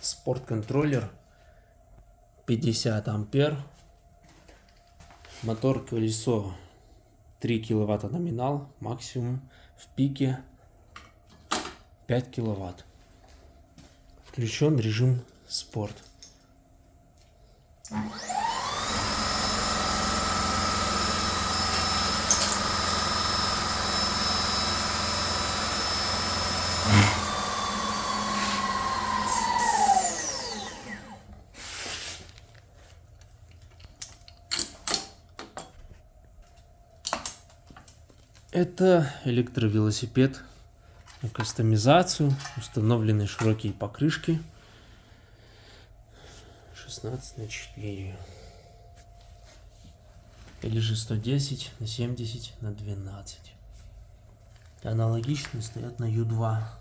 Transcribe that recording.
Спорт-контроллер 50 ампер. Мотор колесо 3 киловатта номинал, максимум в пике 5 киловатт. Включен режим спорт. Это электровелосипед на кастомизацию. Установлены широкие покрышки 16×4 или же 110×70×12. Аналогичные стоят на Ю2.